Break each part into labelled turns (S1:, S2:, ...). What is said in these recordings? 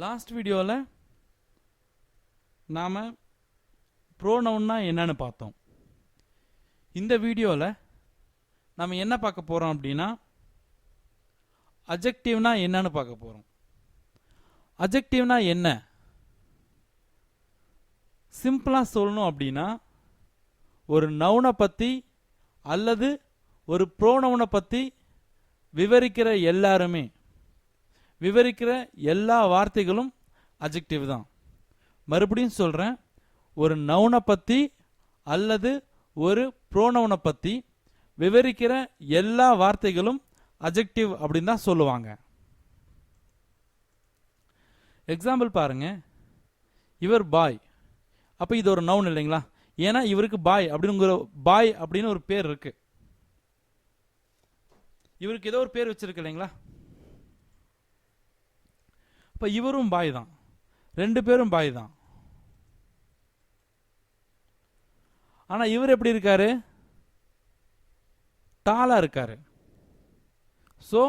S1: Last வீடியோவில் நாம் ப்ரோனவுன்னா என்னன்னு பார்த்தோம். இந்த வீடியோவில் நாம் என்ன பார்க்க போகிறோம் அப்படின்னா அட்ஜெக்டிவ்னா என்னன்னு பார்க்க போகிறோம். அட்ஜெக்டிவ்னா என்ன? சிம்பிளாக சொல்லணும் அப்படின்னா ஒரு நவுனை பற்றி அல்லது ஒரு ப்ரோனவுனை பற்றி விவரிக்கிற எல்லா வார்த்தைகளும் அட்ஜெக்டிவ் தான். மறுபடியும் சொல்கிறேன், ஒரு நவுனை பற்றி அல்லது ஒரு ப்ரோனவுனை பற்றி விவரிக்கிற எல்லா வார்த்தைகளும் அட்ஜெக்டிவ் அப்படின்னு தான் சொல்லுவாங்க. எக்ஸாம்பிள் பாருங்க, இவர் பாய். அப்போ இது ஒரு நவுன் இல்லைங்களா? ஏன்னா இவருக்கு பாய் அப்படின்னு ஒரு பேர் இருக்கு. இவருக்கு ஏதோ ஒரு பேர் வச்சிருக்கு இல்லைங்களா? அப்ப இவரும் பாய் தான், ரெண்டு பேரும் பாய் தான். ஆனா இவர் எப்படி இருக்காரு? டாலா இருக்காரு. சோ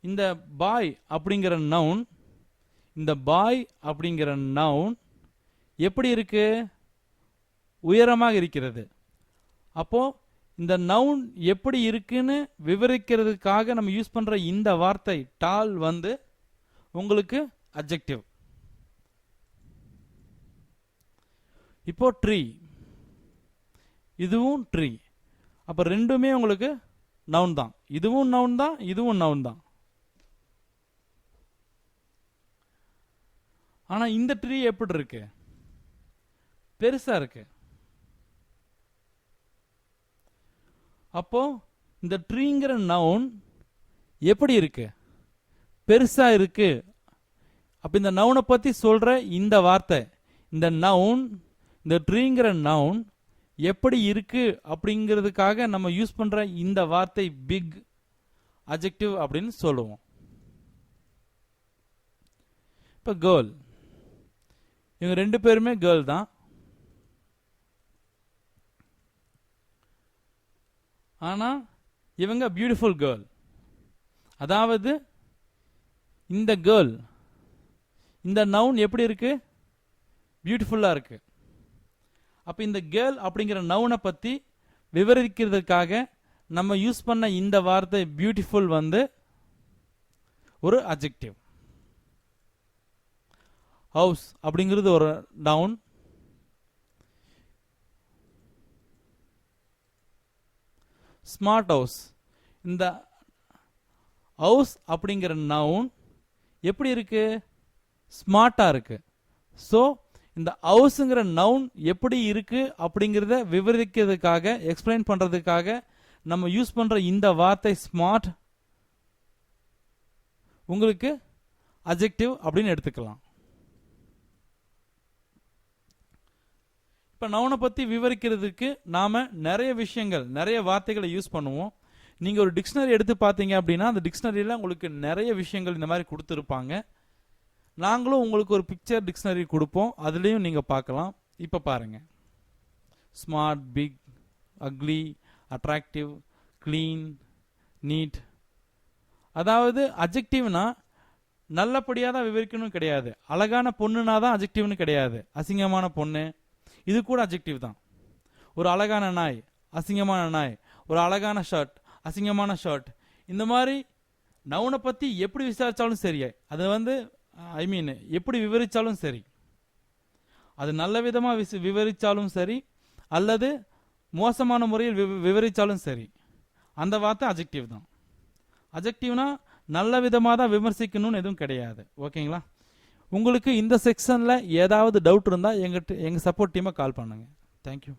S1: இந்த பாய் அப்படிங்கிற நவுன் எப்படி இருக்கு? உயரமாக இருக்கிறது. அப்போ இந்த நவுன் எப்படி இருக்குன்னு விவரிக்கிறதுக்காக நம்ம யூஸ் பண்ற இந்த வார்த்தை டால் உங்களுக்கு அட்ஜெக்டிவ். இப்போ ட்ரீ, இதுவும் ட்ரீ. அப்ப ரெண்டுமே உங்களுக்கு நவுன் தான். இதுவும் நவுன் தான், இதுவும் நவுன் தான். ஆனா இந்த ட்ரீ எப்படி இருக்கு? பெருசா இருக்கு. அப்போ இந்த ட்ரீங்கிற நவுன் எப்படி இருக்கு? பெருசா இருக்கு. அப்ப இந்த நவுனை பத்தி சொல்ற இந்த வார்த்தை, இந்த ட்ரீங்கிற நவுன் எப்படி இருக்கு அப்படிங்கிறதுக்காக நம்ம யூஸ் பண்ற இந்த வார்த்தை பிக் அட்ஜெக்டிவ் அப்படின்னு சொல்லுவோம். இப்ப கேர்ள், இவங்க ரெண்டு பேருமே கேர்ள் தான். ஆனா இவங்க பியூட்டிஃபுல் கேர்ள். அதாவது இந்த கேர்ள், இந்த நவுன் எப்படி இருக்கு? பியூட்டிஃபுல்லா இருக்கு. அப்ப இந்த கேர்ள் அப்படிங்கிற நவுனை பத்தி விவரிக்கிறதுக்காக நம்ம யூஸ் பண்ண இந்த வார்த்தை பியூட்டிஃபுல் ஒரு அட்ஜெக்டிவ். ஹவுஸ் அப்படிங்கிறது ஒரு நவுன். ஸ்மார்ட் ஹவுஸ், இந்த ஹவுஸ் அப்படிங்கிற நவுன் எப்படி இருக்கு? ஸ்மார்ட்டா இருக்கு. சோ இந்த ஹவுஸ்ங்கிற நவுன் எப்படி இருக்கு அப்படிங்கிறத விவரிக்கிறதுக்காக, எக்ஸ்பிளைன் பண்றதுக்காக நம்ம யூஸ் பண்ற இந்த வார்த்தை ஸ்மார்ட் உங்களுக்கு அட்ஜெக்டிவ் அப்படின்னு எடுத்துக்கலாம். இப்ப நவுனை பத்தி விவரிக்கிறதுக்கு நாம நிறைய வார்த்தைகளை யூஸ் பண்ணுவோம். நீங்க ஒரு டிக்ஷனரி எடுத்து பார்த்தீங்க அப்படின்னா அந்த டிக்ஷனரியில உங்களுக்கு நிறைய விஷயங்கள் இந்த மாதிரி கொடுத்துருப்பாங்க. நாங்களும் உங்களுக்கு ஒரு பிக்சர் டிக்ஷனரி கொடுப்போம், அதுலேயும் நீங்க பார்க்கலாம். இப்ப பாருங்க, smart, big, ugly, attractive, clean, neat. அதாவது அட்ஜெக்டிவ்னா நல்லபடியா தான் விவரிக்கணும் கிடையாது. அழகான பொண்ணுனா தான் அட்ஜெக்டிவ்னு கிடையாது. அசிங்கமான பொண்ணு, இது கூட அட்ஜெக்டிவ் தான். ஒரு அழகான நாய், அசிங்கமான நாய். ஒரு அழகான ஷர்ட், அசிங்கமான ஷர்ட். இந்த மாதிரி நவுனை பத்தி எப்படி விசாரிச்சாலும் சரி, அது எப்படி விவரிச்சாலும் சரி, அது நல்ல விதமா விவரிச்சாலும் சரி அல்லது மோசமான முறையில் விவரிச்சாலும் சரி, அந்த வார்த்தை அட்ஜெக்டிவ் தான். அட்ஜெக்டிவ்னா நல்ல விதமாக தான் விமர்சிக்கணும்னு எதுவும் கிடையாது. ஓகேங்களா? உங்களுக்கு இந்த செக்ஷன்ல ஏதாவது டவுட் இருந்தா எங்க சப்போர்ட் டீமை கால் பண்ணுங்க. தேங்க்யூ.